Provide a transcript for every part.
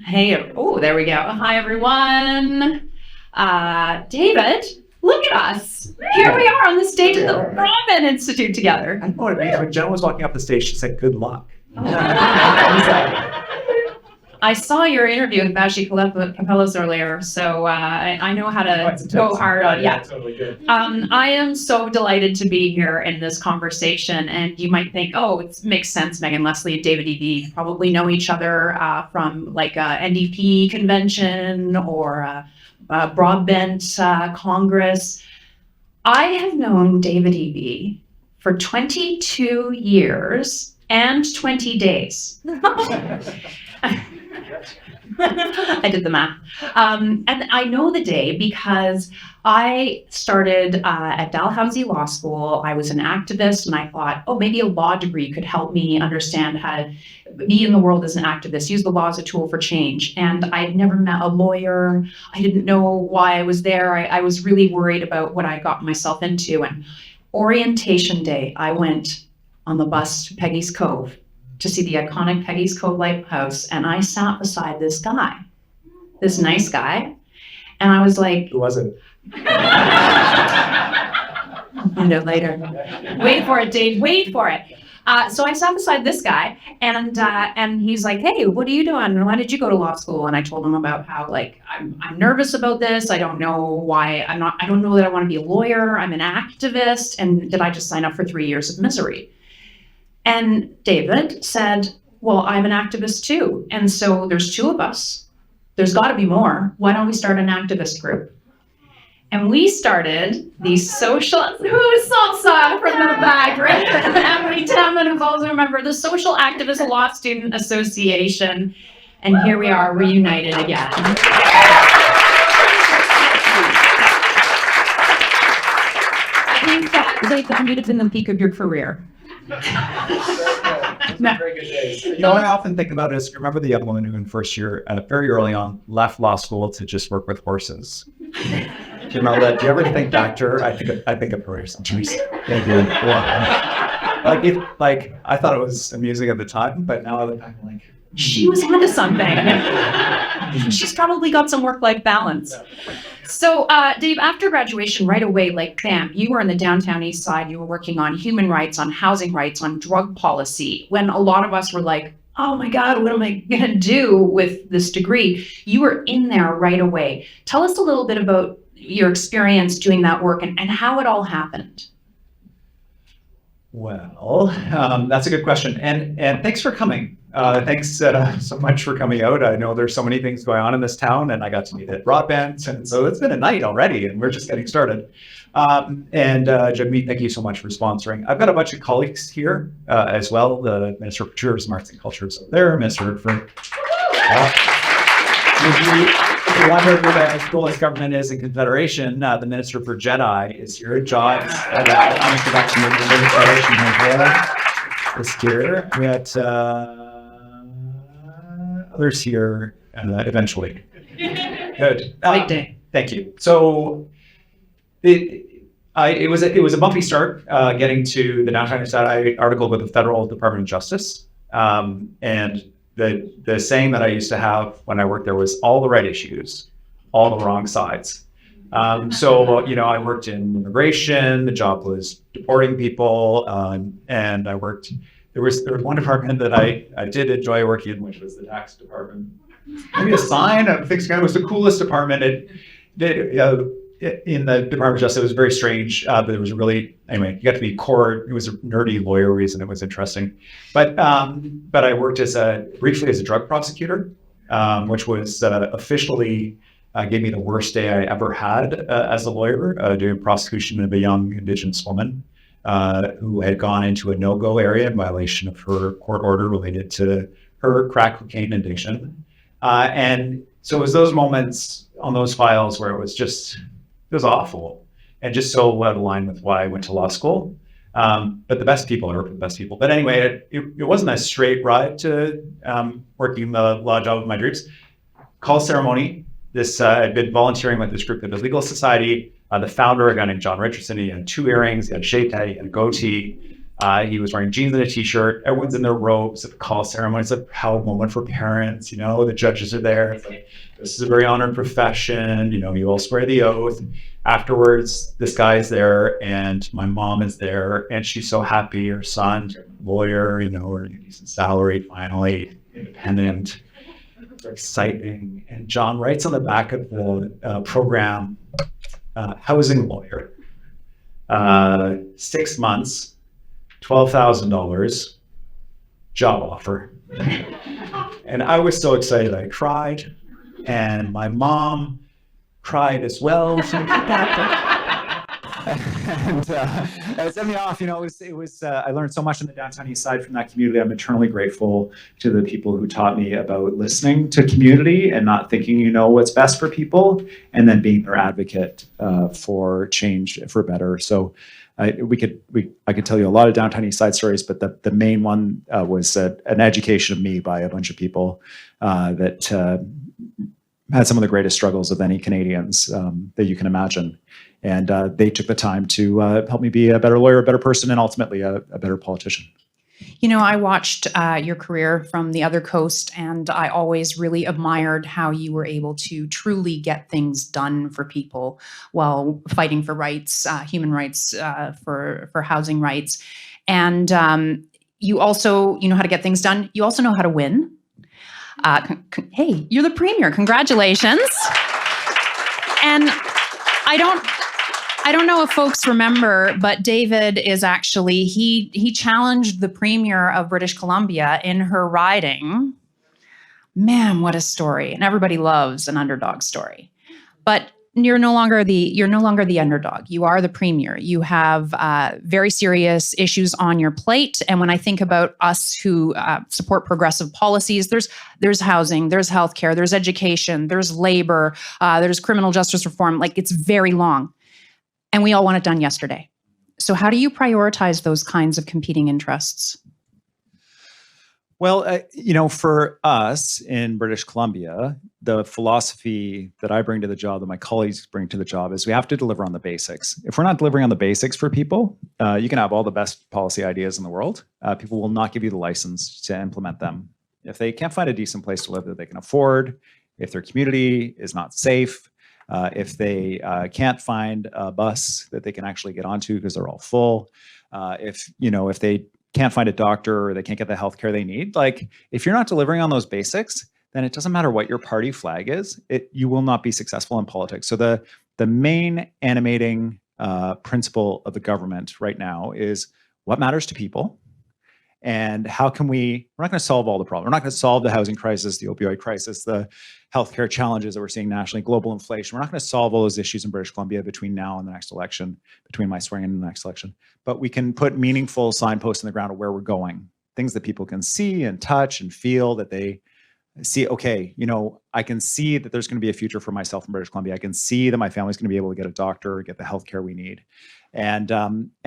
Hey, oh, there we go. Hi, everyone. David, look at us. Here we are on the stage of the Broadbent Institute together. I know what it means. When Jen was walking up the stage, she said, "Good luck." I saw your interview with Bashi Capellas earlier, so I know how to go hard on. Yeah, totally good. I am so delighted to be here in this conversation, and you might think, oh, it makes sense. Megan Leslie and David Eby probably know each other from like a NDP convention or a Broadbent Congress. I have known David Eby for 22 years and 20 days. I did the math. And I know the day because I started at Dalhousie Law School. I was an activist, and I thought, oh, maybe a law degree could help me understand how to be in the world as an activist, use the law as a tool for change. And I had never met a lawyer. I didn't know why I was there. I was really worried about what I got myself into. And orientation day, I went on the bus to Peggy's Cove to see the iconic Peggy's Cove Lighthouse, and I sat beside this guy, this nice guy, and I was like, Who was it? later. Wait for it, Dave. Wait for it. So I sat beside this guy, and he's like, "Hey, what are you doing? Why did you go to law school?" And I told him about how I'm nervous about this. I don't know why I don't know that I want to be a lawyer. I'm an activist, and did I just sign up for 3 years of misery? And David said, well, I'm an activist too. And so there's two of us. There's got to be more. Why don't we start an activist group? And we started the social, who's salsa from the back, right? Emily Tamman, who's also a member of the Social Activist Law Student Association. And here we are, reunited again. I think that you'd have been the peak of your career. Very good days. You know what I often think about is, remember the young woman who in first year, very early on, left law school to just work with horses? Do you remember that? Do you ever think back to her? I think of her sometimes. I thought it was amusing at the time, but now I look back and she was onto something. She's probably got some work-life balance. So, Dave, after graduation, right away, bam, you were in the downtown east side. You were working on human rights, on housing rights, on drug policy. When a lot of us were like, oh my God, what am I going to do with this degree? You were in there right away. Tell us a little bit about your experience doing that work and how it all happened. Well, that's a good question. And thanks for coming. Thanks so much for coming out. I know there's so many things going on in this town, and I got to meet at Broadbent, and so it's been a night already, and we're just getting started. Jagmeet, thank you so much for sponsoring. I've got a bunch of colleagues here as well. The Minister for Tourism, Arts and Culture is up there. Minister for... If you wonder who the coolest government is in Confederation, the Minister for Jedi is here. Jobs on the production of the Confederation is here. We had others here eventually. Good. Great day. Thank you. So it was a bumpy start getting to the downtown side. I articled with the Federal Department of Justice, and the saying that I used to have when I worked there was all the right issues, all the wrong sides. So I worked in immigration. The job was deporting people, and I worked. There was one department that I did enjoy working in, which was the tax department. Maybe a sign. I think it was the coolest department. In the Department of Justice, it was very strange, but it was you got to be court. It was a nerdy lawyer reason. It was interesting, but I worked briefly as a drug prosecutor, which was officially gave me the worst day I ever had as a lawyer, doing prosecution of a young Indigenous woman who had gone into a no-go area in violation of her court order related to her crack cocaine addiction, and so it was those moments on those files where it was awful and just so out of line with why I went to law school. But the best people are the best people. But anyway, it wasn't a straight ride to working the law job of my dreams. Call ceremony. I'd been volunteering with this group at the Legal Society. The founder, a guy named John Richardson, he had 2 earrings, he had shaved head, he had a goatee. He was wearing jeans and a t-shirt. Everyone's in their robes at the call ceremony. It's a proud moment for parents. The judges are there. It's like, this is a very honored profession. You all swear the oath. Afterwards, this guy's there, and my mom is there, and she's so happy. Her son's a lawyer, earning a decent salary, finally, independent. It's exciting. And John writes on the back of the program, housing lawyer, 6 months, $12,000, job offer. And I was so excited, I cried, and my mom cried as well. And it set me off. It was. I learned so much in the downtown east side from that community. I'm eternally grateful to the people who taught me about listening to community and not thinking you know what's best for people, and then being their advocate for change for better. So I could tell you a lot of downtown east side stories, but the main one was an education of me by a bunch of people that had some of the greatest struggles of any Canadians that you can imagine. And they took the time to help me be a better lawyer, a better person, and ultimately a better politician. I watched your career from the other coast, and I always really admired how you were able to truly get things done for people while fighting for rights, human rights, for housing rights. And you also, know how to get things done. You also know how to win. Hey, you're the premier. Congratulations. And I don't know if folks remember, but David is actually, he challenged the premier of British Columbia in her riding. Man, what a story. And everybody loves an underdog story. But you're no longer the underdog. You are the premier. You have very serious issues on your plate. And when I think about us who support progressive policies, there's housing, there's healthcare, there's education, there's labor, there's criminal justice reform. Like, it's very long. And we all want it done yesterday. So how do you prioritize those kinds of competing interests? Well, for us in British Columbia, the philosophy that I bring to the job, that my colleagues bring to the job, is we have to deliver on the basics. If we're not delivering on the basics for people, you can have all the best policy ideas in the world. People will not give you the license to implement them. If they can't find a decent place to live that they can afford, if their community is not safe, if they can't find a bus that they can actually get onto because they're all full, if they can't find a doctor or they can't get the healthcare they need, like, if you're not delivering on those basics, then it doesn't matter what your party flag is, you will not be successful in politics. So the main animating principle of the government right now is what matters to people. And how can we're not going to solve all the problems. We're not going to solve the housing crisis, the opioid crisis, the healthcare challenges that we're seeing nationally, global inflation. We're not going to solve all those issues in British Columbia between now and the next election, between my swearing in and the next election. But we can put meaningful signposts in the ground of where we're going, things that people can see and touch and feel, that they see, okay, I can see that there's going to be a future for myself in British Columbia. I can see that my family's going to be able to get a doctor, get the healthcare we need. And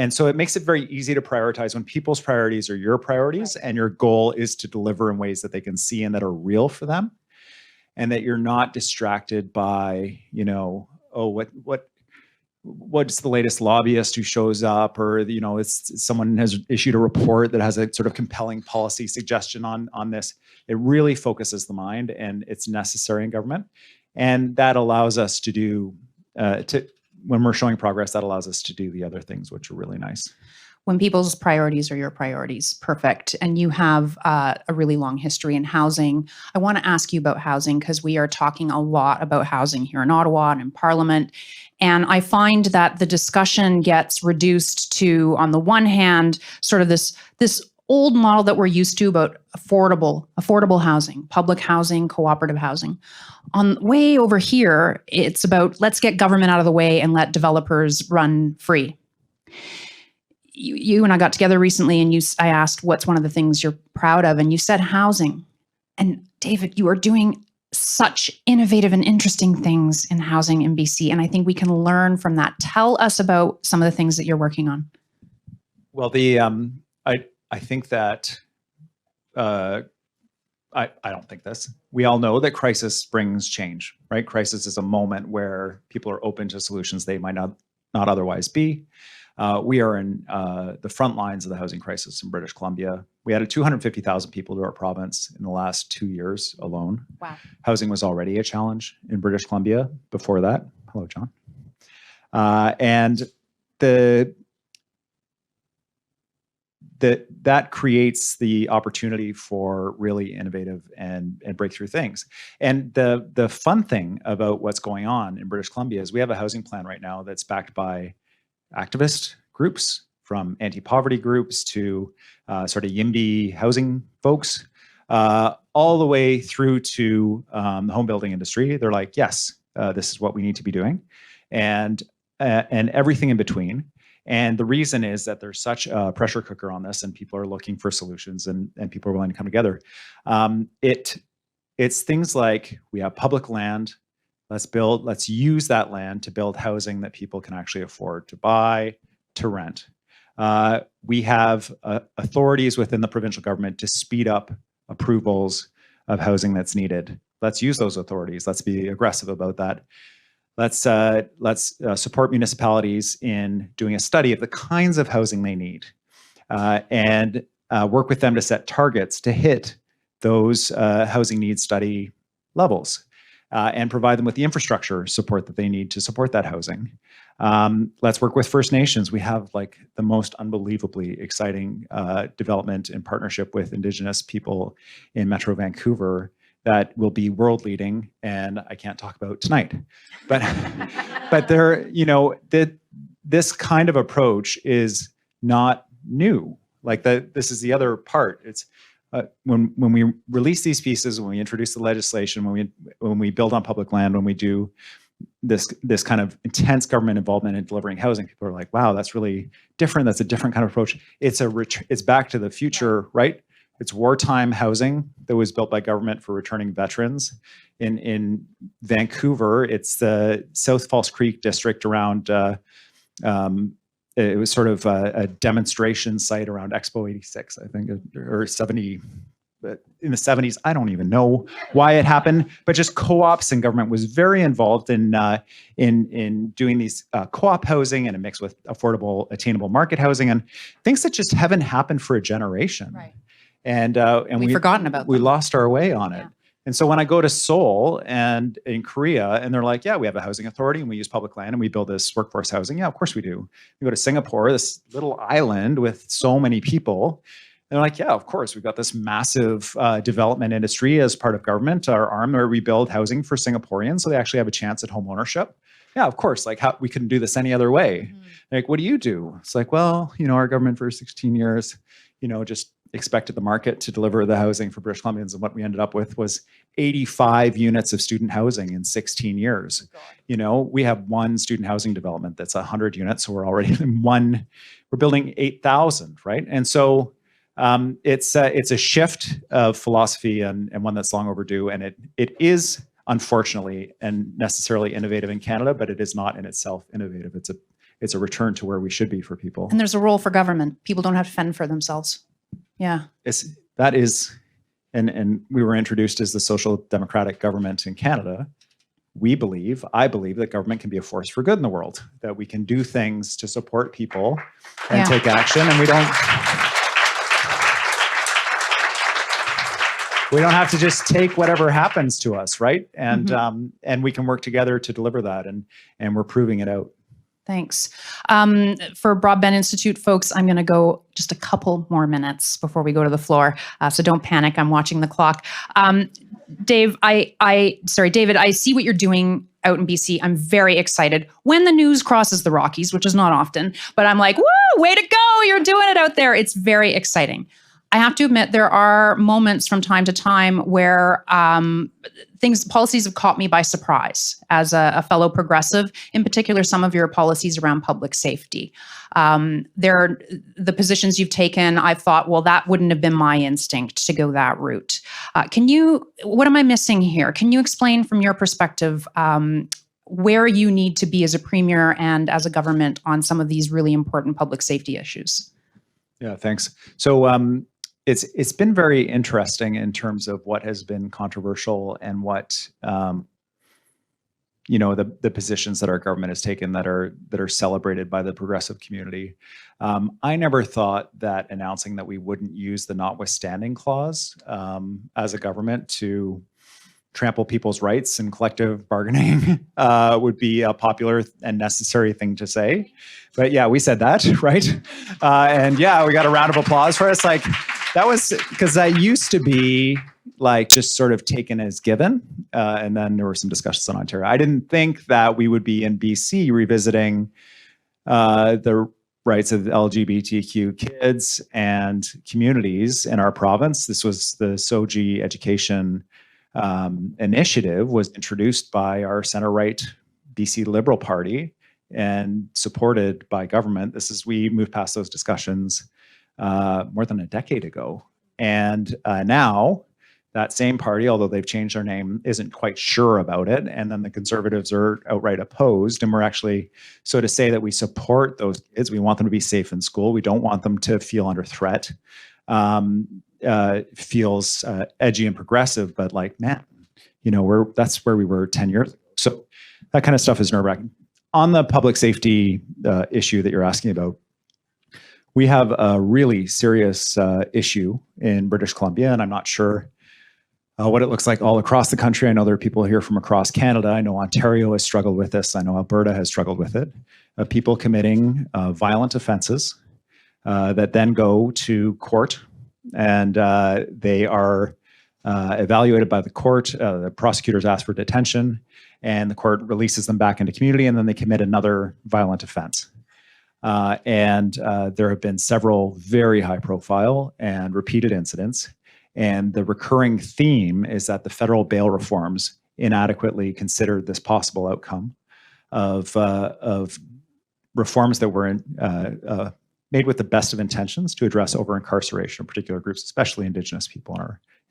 so it makes it very easy to prioritize when people's priorities are your priorities, and your goal is to deliver in ways that they can see and that are real for them, and that you're not distracted by, what's the latest lobbyist who shows up, or it's someone has issued a report that has a sort of compelling policy suggestion on this. It really focuses the mind, and it's necessary in government, and that allows us to do when we're showing progress, that allows us to do the other things, which are really nice. When people's priorities are your priorities, perfect. And you have a really long history in housing. I want to ask you about housing, because we are talking a lot about housing here in Ottawa and in Parliament. And I find that the discussion gets reduced to, on the one hand, sort of this old model that we're used to about affordable housing, public housing, cooperative housing. On way over here, it's about, let's get government out of the way and let developers run free. You and I got together recently, and I asked, what's one of the things you're proud of? And you said housing. And David, you are doing such innovative and interesting things in housing in BC. And I think we can learn from that. Tell us about some of the things that you're working on. Well, I think that, I don't think this. We all know that crisis brings change, right? Crisis is a moment where people are open to solutions they might not otherwise be. We are in the front lines of the housing crisis in British Columbia. We added 250,000 people to our province in the last 2 years alone. Wow. Housing was already a challenge in British Columbia before that. Hello, John. And that creates the opportunity for really innovative and breakthrough things. And the fun thing about what's going on in British Columbia is we have a housing plan right now that's backed by activist groups, from anti-poverty groups to sort of YIMBY housing folks, all the way through to the home building industry. They're like, yes, this is what we need to be doing, and everything in between. And the reason is that there's such a pressure cooker on this, and people are looking for solutions, and people are willing to come together. It's things like, we have public land. Let's use that land to build housing that people can actually afford to buy, to rent. We have authorities within the provincial government to speed up approvals of housing that's needed. Let's use those authorities. Let's be aggressive about that. Let's support municipalities in doing a study of the kinds of housing they need, and work with them to set targets to hit those housing needs study levels, and provide them with the infrastructure support that they need to support that housing. Let's work with First Nations. We have like the most unbelievably exciting development in partnership with Indigenous people in Metro Vancouver that will be world leading, and I can't talk about tonight. But this kind of approach is not new. Like this is the other part. It's when we release these pieces, when we introduce the legislation, when we build on public land, when we do this kind of intense government involvement in delivering housing, people are like, wow, that's really different. That's a different kind of approach. It's back to the future, right? It's wartime housing that was built by government for returning veterans. In Vancouver, it's the South False Creek district around, it was sort of a demonstration site around Expo 86, I think, or 70, in the 70s. I don't even know why it happened, but just co-ops and government was very involved in doing these co-op housing and a mix with affordable, attainable market housing, and things that just haven't happened for a generation. Right. And we've forgotten about them. We lost our way on it. Yeah. And so when I go to Seoul and in Korea, and they're like, yeah, we have a housing authority and we use public land and we build this workforce housing. Yeah, of course we do. You go to Singapore, this little island with so many people, and they're like, yeah, of course, we've got this massive development industry as part of government, our arm, where we build housing for Singaporeans so they actually have a chance at home ownership. Yeah, of course, like we couldn't do this any other way. Mm-hmm. Like, what do you do? It's like, well, our government for 16 years, just expected the market to deliver the housing for British Columbians, and what we ended up with was 85 units of student housing in 16 years. Oh, we have one student housing development that's 100 units, so we're already in one. We're building 8,000, right? And so it's a shift of philosophy and one that's long overdue, and it is unfortunately and necessarily innovative in Canada, but it is not in itself innovative. It's a return to where we should be for people. And there's a role for government. People don't have to fend for themselves. Yeah. That is, and we were introduced as the social democratic government in Canada. I believe that government can be a force for good in the world, that we can do things to support people and take action, and we don't have to just take whatever happens to us, right? And and we can work together to deliver that, and we're proving it out. Thanks. For Broadbent Institute folks, I'm going to go just a couple more minutes before we go to the floor. So don't panic. I'm watching the clock. David, I see what you're doing out in BC. I'm very excited. When the news crosses the Rockies, which is not often, but I'm like, woo, way to go. You're doing it out there. It's very exciting. I have to admit, there are moments from time to time where policies have caught me by surprise as a fellow progressive, in particular, some of your policies around public safety. The positions you've taken, I've thought, well, that wouldn't have been my instinct to go that route. What am I missing here? Can you explain from your perspective where you need to be as a premier and as a government on some of these really important public safety issues? Yeah, thanks. So it's been very interesting in terms of what has been controversial and what the positions that our government has taken that are celebrated by the progressive community. I never thought that announcing that we wouldn't use the notwithstanding clause as a government to trample people's rights and collective bargaining would be a popular and necessary thing to say. But yeah, we said that, right? And yeah, we got a round of applause for us. Like, that was because that used to be like just sort of taken as given. And then there were some discussions on Ontario. I didn't think that we would be in BC revisiting the rights of LGBTQ kids and communities in our province. This was the SOGI education initiative, was introduced by our center-right BC Liberal Party and supported by government. We moved past those discussions more than a decade ago. And now that same party, although they've changed their name, isn't quite sure about it. And then the Conservatives are outright opposed. And we're actually, so to say that we support those kids, we want them to be safe in school. We don't want them to feel under threat. Feels edgy and progressive, but like, man, that's where we were 10 years ago. So that kind of stuff is nerve-wracking. On the public safety issue that you're asking about, we have a really serious issue in British Columbia, and I'm not sure what it looks like all across the country. I know there are people here from across Canada. I know Ontario has struggled with this. I know Alberta has struggled with it. People committing violent offenses that then go to court, and they are evaluated by the court. The prosecutors ask for detention, and the court releases them back into community, and then they commit another violent offense. And there have been several very high-profile and repeated incidents. And the recurring theme is that the federal bail reforms inadequately considered this possible outcome of reforms that were made with the best of intentions to address over-incarceration of particular groups, especially Indigenous people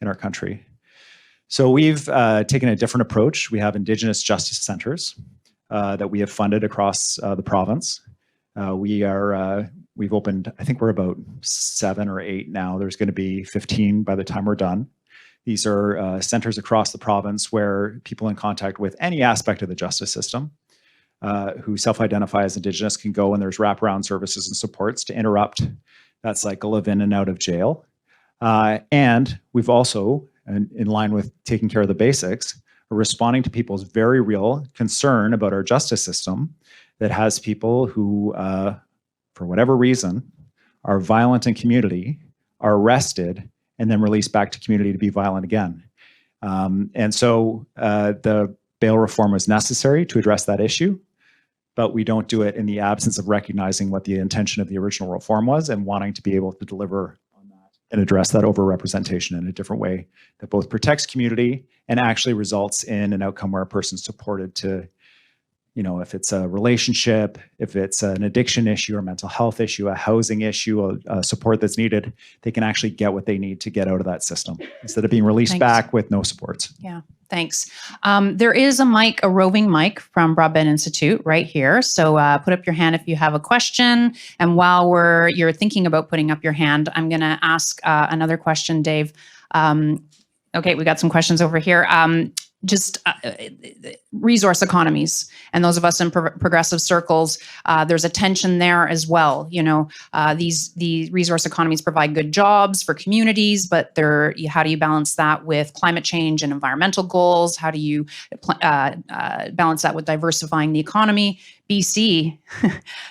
in our country. So we've taken a different approach. We have Indigenous justice centers that we have funded across the province. We've opened, I think we're about 7 or 8 now. There's going to be 15 by the time we're done. These are centers across the province where people in contact with any aspect of the justice system who self-identify as Indigenous can go, and there's wraparound services and supports to interrupt that cycle of in and out of jail. And we've also, in line with taking care of the basics, are responding to people's very real concern about our justice system that has people who, for whatever reason, are violent in community, are arrested, and then released back to community to be violent again. And so the bail reform was necessary to address that issue, but we don't do it in the absence of recognizing what the intention of the original reform was and wanting to be able to deliver on that and address that overrepresentation in a different way that both protects community and actually results in an outcome where a person's supported to, if it's a relationship, if it's an addiction issue or mental health issue, a housing issue, a support that's needed, they can actually get what they need to get out of that system instead of being released back with no supports. Yeah, thanks. There is a roving mic from Broadbent Institute right here. So put up your hand if you have a question. And while you're thinking about putting up your hand, I'm going to ask another question, Dave. Okay, we got some questions over here. Just resource economies, and those of us in progressive circles, there's a tension there as well. The resource economies provide good jobs for communities, but how do you balance that with climate change and environmental goals? How do you balance that with diversifying the economy? BC,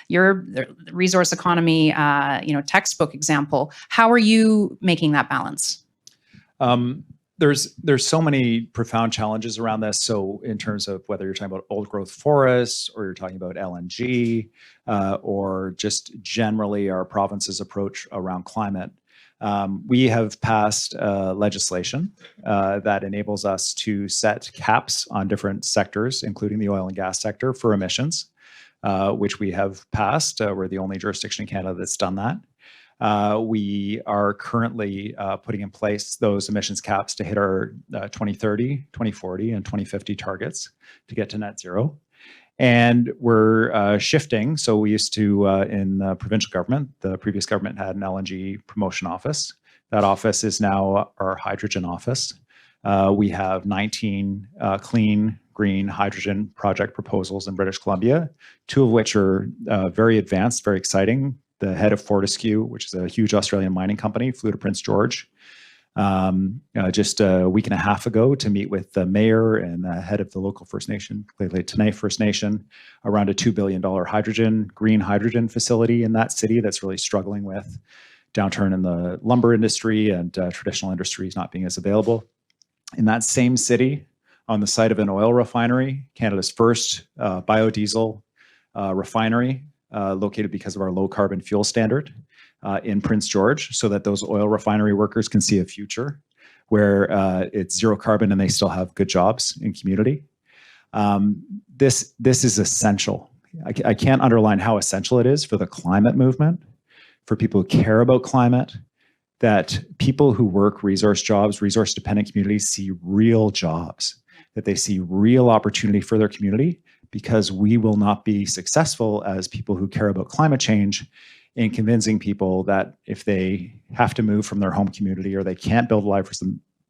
your resource economy, textbook example. How are you making that balance? There's so many profound challenges around this. So in terms of whether you're talking about old growth forests or you're talking about LNG or just generally our province's approach around climate, we have passed legislation that enables us to set caps on different sectors, including the oil and gas sector, for emissions, which we have passed. We're the only jurisdiction in Canada that's done that. We are currently putting in place those emissions caps to hit our 2030, 2040, and 2050 targets to get to net zero. And we're shifting. So we used to, in the provincial government, the previous government had an LNG promotion office. That office is now our hydrogen office. We have 19 clean green hydrogen project proposals in British Columbia, 2 of which are very advanced, very exciting. The head of Fortescue, which is a huge Australian mining company, flew to Prince George just a week and a half ago to meet with the mayor and the head of the local First Nation, Lheidli T'enneh First Nation, around a $2 billion green hydrogen facility in that city that's really struggling with downturn in the lumber industry and traditional industries not being as available. In that same city, on the site of an oil refinery, Canada's first biodiesel refinery, located because of our low carbon fuel standard in Prince George, so that those oil refinery workers can see a future where it's zero carbon and they still have good jobs in community. This is essential. I can't underline how essential it is for the climate movement, for people who care about climate, that people who work resource jobs, resource dependent communities see real jobs, that they see real opportunity for their community, because we will not be successful as people who care about climate change in convincing people that if they have to move from their home community or they can't build a life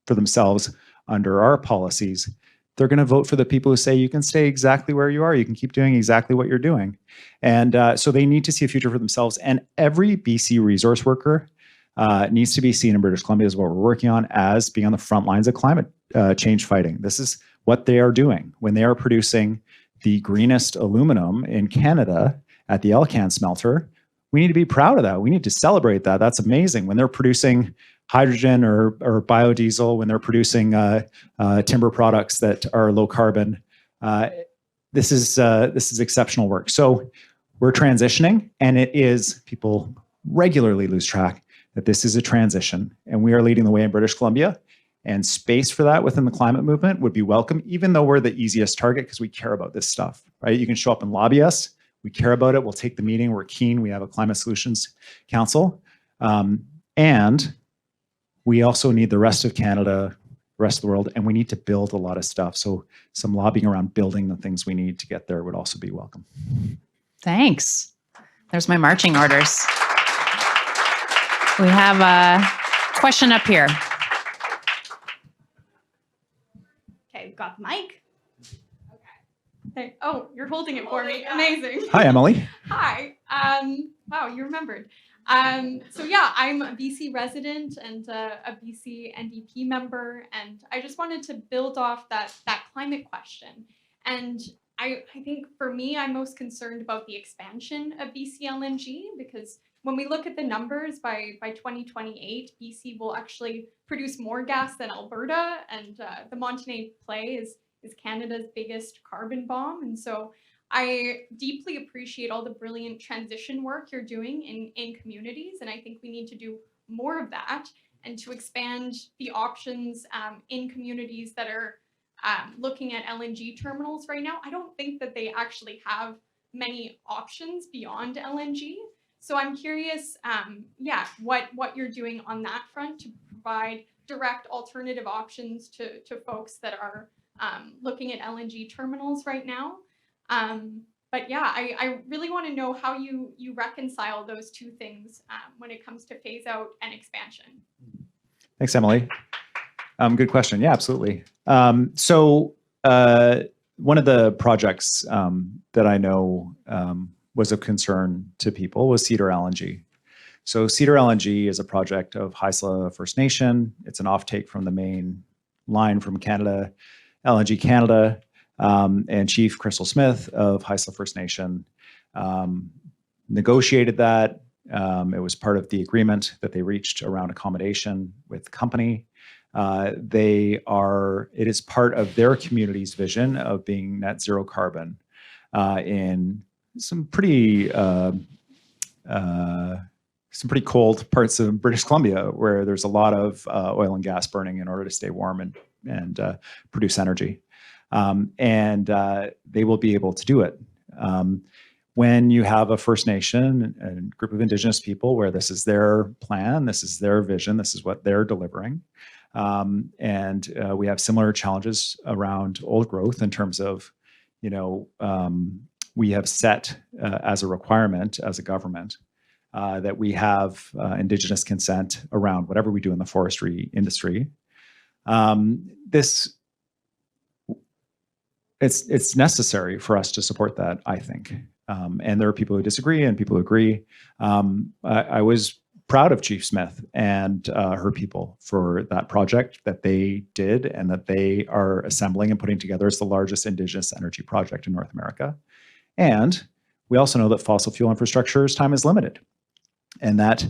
for themselves under our policies, they're going to vote for the people who say you can stay exactly where you are, you can keep doing exactly what you're doing. And so they need to see a future for themselves. And every BC resource worker needs to be seen in British Columbia, is what we're working on, as being on the front lines of climate change fighting. This is what they are doing when they are producing the greenest aluminum in Canada at the Elcan smelter. We need to be proud of that. We need to celebrate that. That's amazing. When they're producing hydrogen or biodiesel, when they're producing timber products that are low carbon, this is exceptional work. So we're transitioning, and it is, people regularly lose track that this is a transition, and we are leading the way in British Columbia. And space for that within the climate movement would be welcome, even though we're the easiest target because we care about this stuff, right? You can show up and lobby us. We care about it. We'll take the meeting. We're keen. We have a Climate Solutions Council. And we also need the rest of Canada, the rest of the world, and we need to build a lot of stuff. So some lobbying around building the things we need to get there would also be welcome. Thanks. There's my marching orders. We have a question up here. Okay, we've got the mic. Okay. Oh, you're holding it for me. Amazing. Hi, Emily. Hi. Wow, you remembered. So yeah, I'm a BC resident and a BC NDP member, and I just wanted to build off that climate question. And I think for me, I'm most concerned about the expansion of BC LNG, because when we look at the numbers, by 2028, BC will actually produce more gas than Alberta, and the Montney Play is Canada's biggest carbon bomb. And so I deeply appreciate all the brilliant transition work you're doing in communities, and I think we need to do more of that, and to expand the options in communities that are looking at LNG terminals right now. I don't think that they actually have many options beyond LNG. So I'm curious, what you're doing on that front to provide direct alternative options to folks that are looking at LNG terminals right now. But yeah, I really want to know how you reconcile those two things when it comes to phase out and expansion. Thanks, Emily. Good question. Yeah, absolutely. So one of the projects that I know was of concern to people was Cedar LNG. So Cedar LNG is a project of Haisla First Nation. It's an offtake from the main line from Canada, LNG Canada, and Chief Crystal Smith of Haisla First Nation negotiated that. It was part of the agreement that they reached around accommodation with the company. It is part of their community's vision of being net zero carbon in some pretty cold parts of British Columbia, where there's a lot of oil and gas burning in order to stay warm and produce energy. They will be able to do it. When you have a First Nation and group of Indigenous people where this is their plan, this is their vision, this is what they're delivering. We have similar challenges around old growth in terms of, we have set as a requirement as a government that we have Indigenous consent around whatever we do in the forestry industry. it's necessary for us to support that, I think. And there are people who disagree and people who agree. I was proud of Chief Smith and her people for that project that they did and that they are assembling and putting together as the largest Indigenous energy project in North America. And we also know that fossil fuel infrastructure's time is limited and that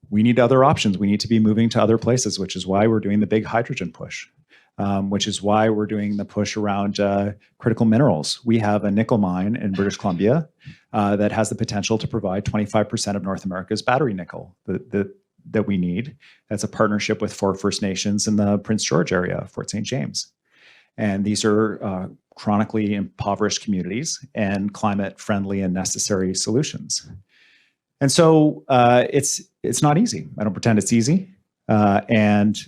we need other options. We need to be moving to other places, which is why we're doing the big hydrogen push. Which is why we're doing the push around critical minerals. We have a nickel mine in British Columbia that has the potential to provide 25% of North America's battery nickel that we need. That's a partnership with 4 First Nations in the Prince George area, Fort St. James. And these are chronically impoverished communities and climate-friendly and necessary solutions. And so it's not easy. I don't pretend it's easy. And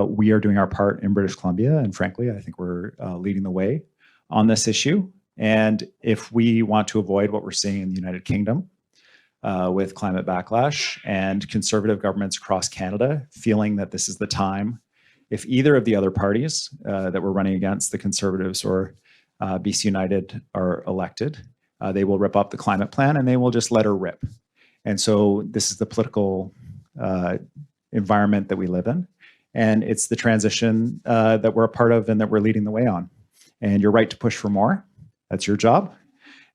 we are doing our part in British Columbia. And frankly, I think we're leading the way on this issue. And if we want to avoid what we're seeing in the United Kingdom with climate backlash and conservative governments across Canada feeling that this is the time, if either of the other parties that we're running against, the Conservatives or BC United, are elected, they will rip up the climate plan and they will just let her rip. And so this is the political environment that we live in. And it's the transition that we're a part of and that we're leading the way on. And you're right to push for more. That's your job.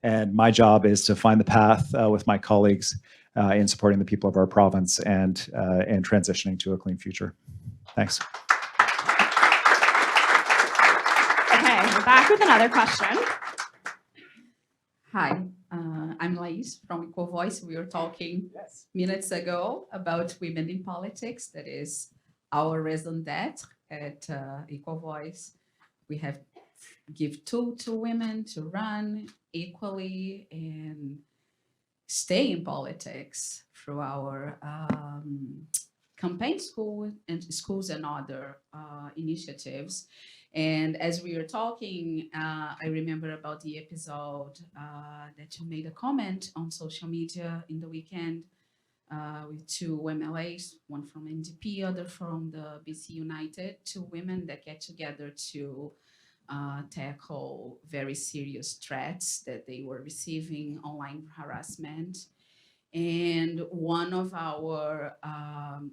And my job is to find the path with my colleagues in supporting the people of our province and transitioning to a clean future. Thanks. Okay, we're back with another question. Hi, I'm Laís from Equal Voice. We were talking minutes ago about women in politics. That is our raison d'etre at Equal Voice. We have give tools to women to run equally and stay in politics through our campaign schools and other initiatives. And as we were talking, I remember about the episode that you made a comment on social media in the weekend with 2 MLAs, one from NDP, other from the BC United, 2 women that get together to tackle very serious threats that they were receiving, online harassment. And one of our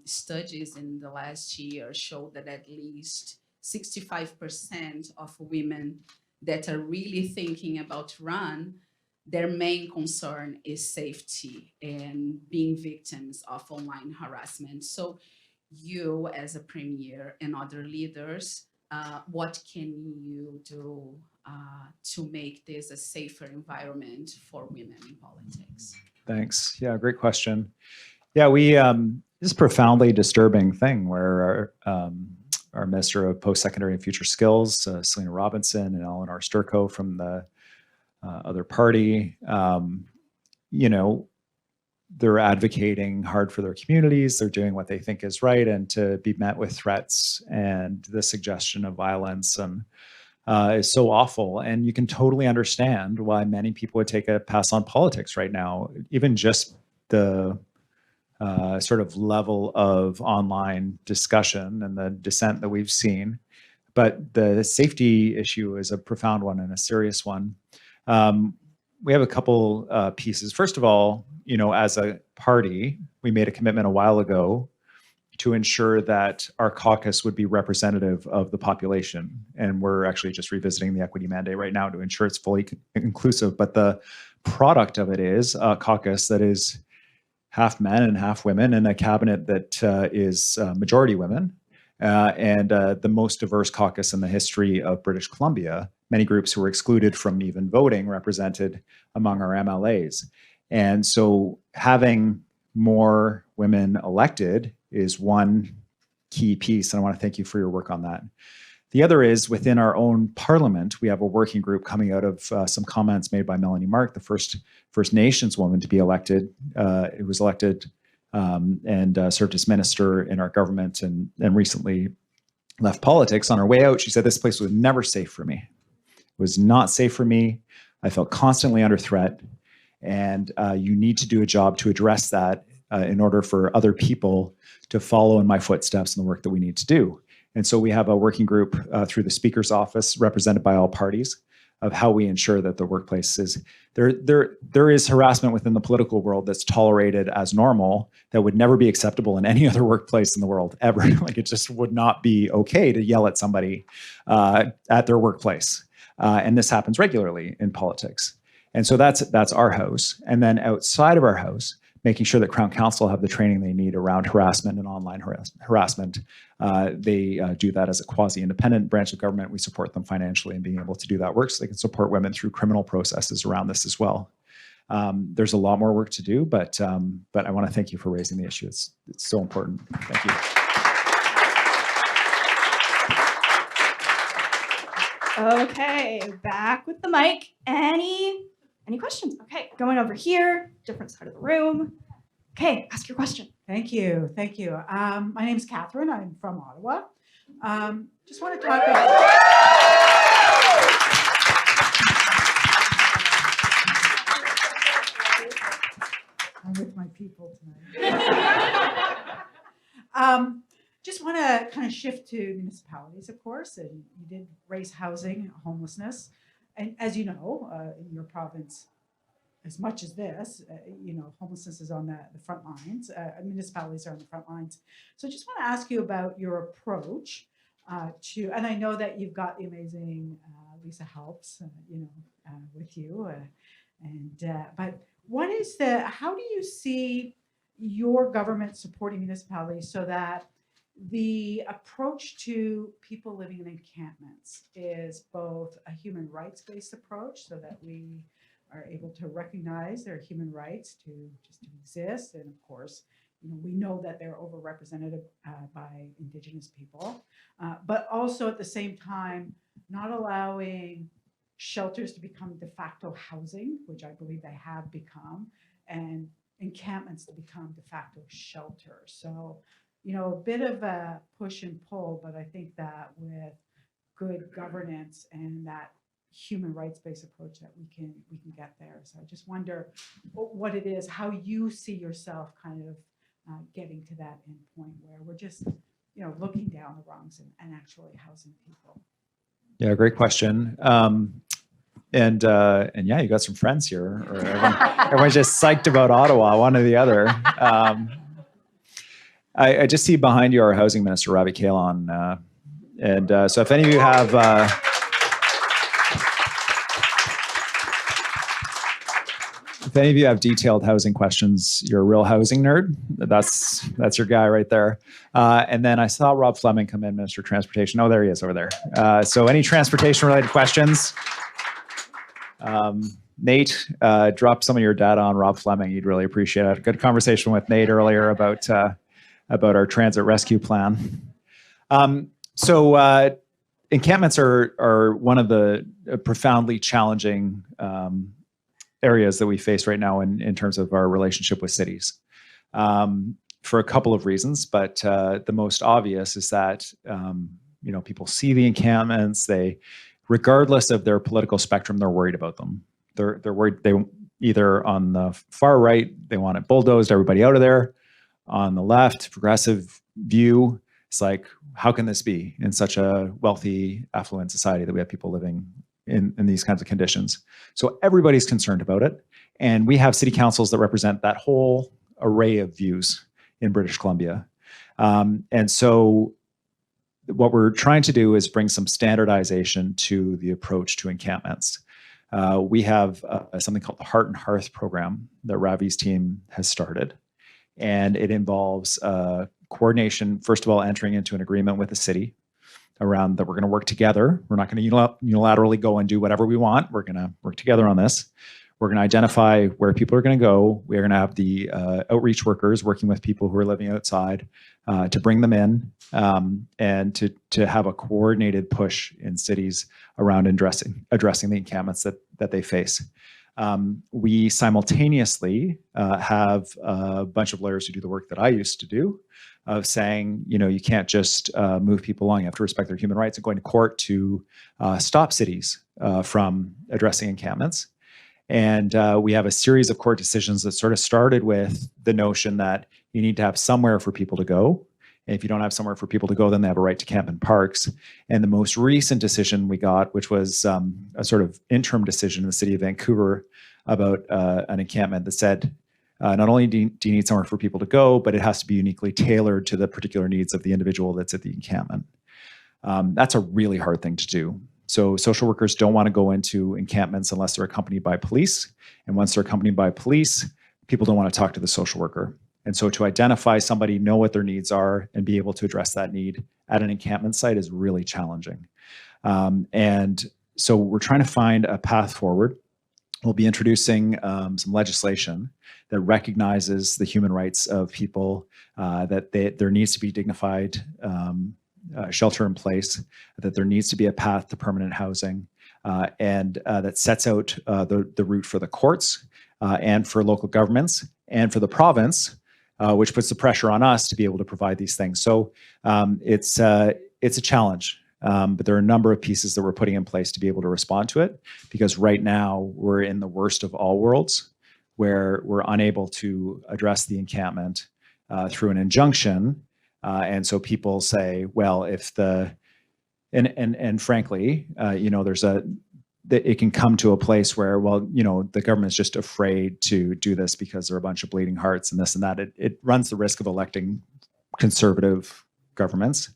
studies in the last year showed that at least 65% of women that are really thinking about run, their main concern is safety and being victims of online harassment. So you as a premier and other leaders, what can you do to make this a safer environment for women in politics? Thanks. Yeah, great question. Yeah, we this is a profoundly disturbing thing where our Minister of Post-Secondary and Future Skills, Selena Robinson, and Eleanor Sturko from the other party, they're advocating hard for their communities. They're doing what they think is right, and to be met with threats and the suggestion of violence and is so awful. And you can totally understand why many people would take a pass on politics right now, even just the sort of level of online discussion and the dissent that we've seen. But the safety issue is a profound one and a serious one. We have a couple pieces. First of all, as a party, we made a commitment a while ago to ensure that our caucus would be representative of the population. And we're actually just revisiting the equity mandate right now to ensure it's fully inclusive. But the product of it is a caucus that is half men and half women, and a cabinet that is majority women, and the most diverse caucus in the history of British Columbia. Many groups who were excluded from even voting represented among our MLAs. And so having more women elected is one key piece, and I want to thank you for your work on that. The other is within our own parliament, we have a working group coming out of some comments made by Melanie Mark, the first First Nations woman to be elected. It was elected and served as minister in our government and recently left politics. On her way out, she said, "This place was never safe for me. It was not safe for me. I felt constantly under threat. And you need to do a job to address that in order for other people to follow in my footsteps in the work that we need to do." And so we have a working group through the Speaker's office represented by all parties of how we ensure that the workplace is there is harassment within the political world that's tolerated as normal that would never be acceptable in any other workplace in the world ever. Like, it just would not be okay to yell at somebody at their workplace. And this happens regularly in politics. And so that's our house. And then outside of our house, making sure that Crown Council have the training they need around harassment and online harassment. They do that as a quasi-independent branch of government. We support them financially in being able to do that work so they can support women through criminal processes around this as well. There's a lot more work to do, but I want to thank you for raising the issue. It's so important. Thank you. Okay, back with the mic. Any questions? Okay, going over here, different side of the room. Okay, ask your question. Thank you. Thank you. My name is Catherine. I'm from Ottawa. Just want to talk about. I'm with my people tonight. Just want to kind of shift to municipalities, of course, and you did raise housing, homelessness. And as you know, in your province, as much as this, homelessness is on the front lines. Municipalities are on the front lines. So I just want to ask you about your approach and I know that you've got the amazing Lisa Helps, with you. But how do you see your government supporting municipalities so that the approach to people living in encampments is both a human rights-based approach so that we are able to recognize their human rights to exist, and of course, we know that they're overrepresented by Indigenous people, but also at the same time not allowing shelters to become de facto housing, which I believe they have become, and encampments to become de facto shelters. So a bit of a push and pull, but I think that with good governance and that human rights-based approach that we can get there. So I just wonder what it is, how you see yourself kind of getting to that end point where we're just, looking down the rungs and actually housing people. Yeah, great question. And yeah, you got some friends here. Or everyone's just psyched about Ottawa, one or the other. I just see behind you our housing minister, Ravi Kahlon. So if any of you have detailed housing questions, you're a real housing nerd. That's your guy right there. And then I saw Rob Fleming come in, Minister of Transportation. Oh, there he is over there. So any transportation related questions? Nate, drop some of your data on Rob Fleming. You'd really appreciate it. I had a good conversation with Nate earlier about our transit rescue plan. So encampments are one of the profoundly challenging areas that we face right now in terms of our relationship with cities, for a couple of reasons. But the most obvious is that people see the encampments. Regardless of their political spectrum, they're worried about them. They're worried. They either on the far right, they want it bulldozed, everybody out of there. On the left, progressive view, it's like, how can this be in such a wealthy, affluent society that we have people living in these kinds of conditions? So everybody's concerned about it. And we have city councils that represent that whole array of views in British Columbia. And so what we're trying to do is bring some standardization to the approach to encampments. We have something called the Heart and Hearth program that Ravi's team has started. And it involves coordination, first of all, entering into an agreement with the city around that we're going to work together. We're not going to unilaterally go and do whatever we want. We're going to work together on this. We're going to identify where people are going to go. We're going to have the outreach workers working with people who are living outside to bring them in and to have a coordinated push in cities around addressing the encampments that they face. We simultaneously have a bunch of lawyers who do the work that I used to do of saying, you can't just move people along. You have to respect their human rights and going to court to stop cities from addressing encampments. And we have a series of court decisions that sort of started with the notion that you need to have somewhere for people to go If you don't have somewhere for people to go, then they have a right to camp in parks. And the most recent decision we got, which was a sort of interim decision in the city of Vancouver about an encampment that said, not only do you need somewhere for people to go, but it has to be uniquely tailored to the particular needs of the individual that's at the encampment. That's a really hard thing to do. So social workers don't want to go into encampments unless they're accompanied by police. And once they're accompanied by police, people don't want to talk to the social worker. And so to identify somebody, know what their needs are, and be able to address that need at an encampment site is really challenging. And so we're trying to find a path forward. We'll be introducing some legislation that recognizes the human rights of people, that there needs to be dignified shelter in place, that there needs to be a path to permanent housing, and that sets out the route for the courts and for local governments and for the province, which puts the pressure on us to be able to provide these things. So it's a challenge, but there are a number of pieces that we're putting in place to be able to respond to it, because right now we're in the worst of all worlds, where we're unable to address the encampment through an injunction. And so people say, well, if and frankly, it can come to a place where, well, the government's just afraid to do this because there are a bunch of bleeding hearts and this and that. It runs the risk of electing conservative governments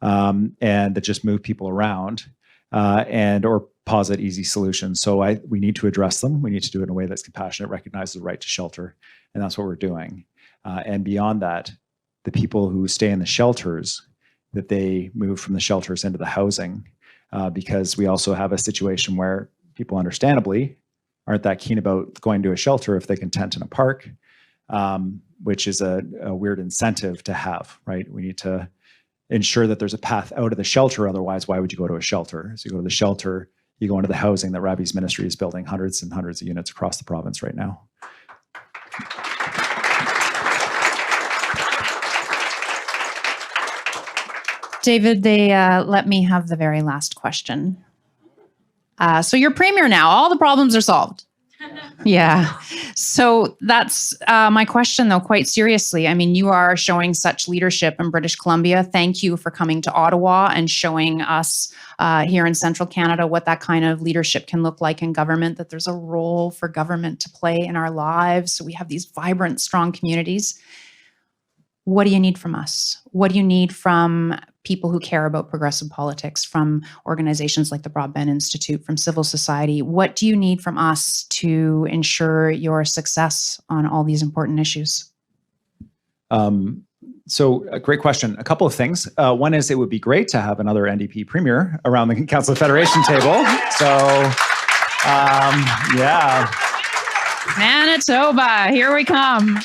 and that just move people around or posit easy solutions. So we need to address them. We need to do it in a way that's compassionate, recognizes the right to shelter, and that's what we're doing. And beyond that, the people who stay in the shelters, that they move from the shelters into the housing, because we also have a situation where people understandably aren't that keen about going to a shelter if they can tent in a park, which is a weird incentive to have, right? We need to ensure that there's a path out of the shelter. Otherwise, why would you go to a shelter? So you go to the shelter, you go into the housing that Rabi's ministry is building, hundreds and hundreds of units across the province right now. David, they let me have the very last question. So you're premier now. All the problems are solved. Yeah. So that's my question, though, quite seriously. I mean, you are showing such leadership in British Columbia. Thank you for coming to Ottawa and showing us here in Central Canada what that kind of leadership can look like in government, that there's a role for government to play in our lives. So we have these vibrant, strong communities. What do you need from us? What do you need from people who care about progressive politics, from organizations like the Broadbent Institute, from civil society? What do you need from us to ensure your success on all these important issues? So a great question. A couple of things. One is it would be great to have another NDP premier around the Council of Federation table. So, yeah. Manitoba, here we come.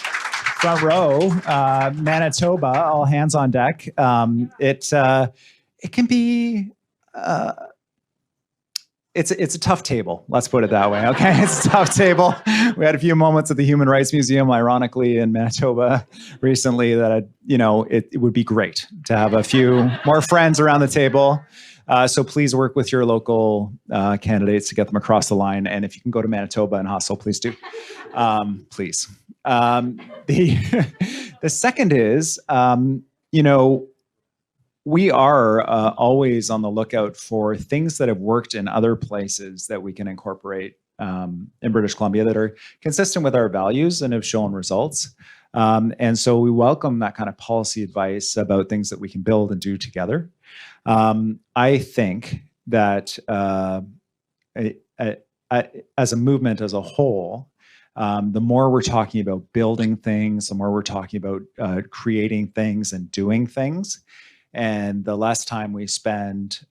Front row, Manitoba, all hands on deck. It can be, it's a tough table. Let's put it that way. Okay, it's a tough table. We had a few moments at the Human Rights Museum, ironically, in Manitoba recently that it would be great to have a few more friends around the table. So please work with your local candidates to get them across the line. And if you can go to Manitoba and hustle, please do. Please. The second is, we are always on the lookout for things that have worked in other places that we can incorporate in British Columbia that are consistent with our values and have shown results. And so we welcome that kind of policy advice about things that we can build and do together. I think that as a movement as a whole, the more we're talking about building things, the more we're talking about creating things and doing things, and the less time we spend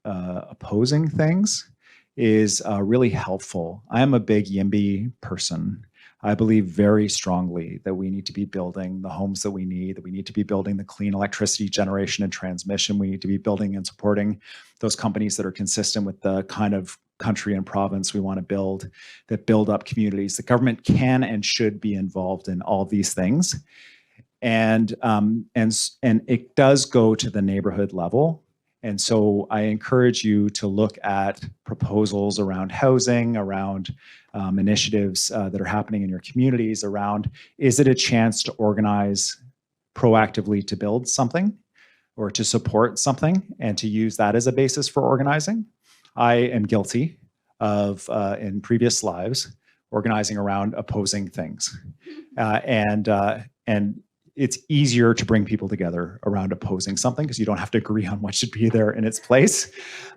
opposing things is really helpful. I am a big YIMBY person. I believe very strongly that we need to be building the homes that we need to be building the clean electricity generation and transmission. We need to be building and supporting those companies that are consistent with the kind of country and province we want to build, that build up communities. The government can and should be involved in all these things. And it does go to the neighborhood level. And so I encourage you to look at proposals around housing, around initiatives that are happening in your communities, around, is it a chance to organize proactively to build something or to support something and to use that as a basis for organizing. I am guilty of, in previous lives, organizing around opposing things. And it's easier to bring people together around opposing something because you don't have to agree on what should be there in its place.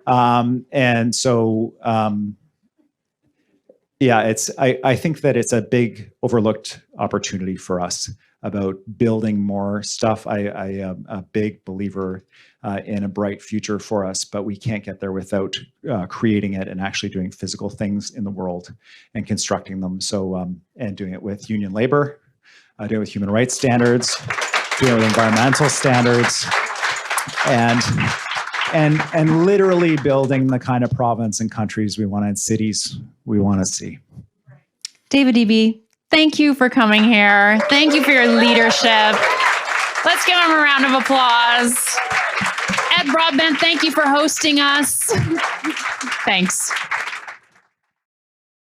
I think that it's a big overlooked opportunity for us about building more stuff. I am a big believer in a bright future for us, but we can't get there without creating it and actually doing physical things in the world and constructing them. So, and doing it with union labor, doing it with human rights standards, doing it with environmental standards, and literally building the kind of province and countries we want and cities we want to see. David Eby, thank you for coming here. Thank you for your leadership. Let's give him a round of applause. At Broadbent, thank you for hosting us. Thanks.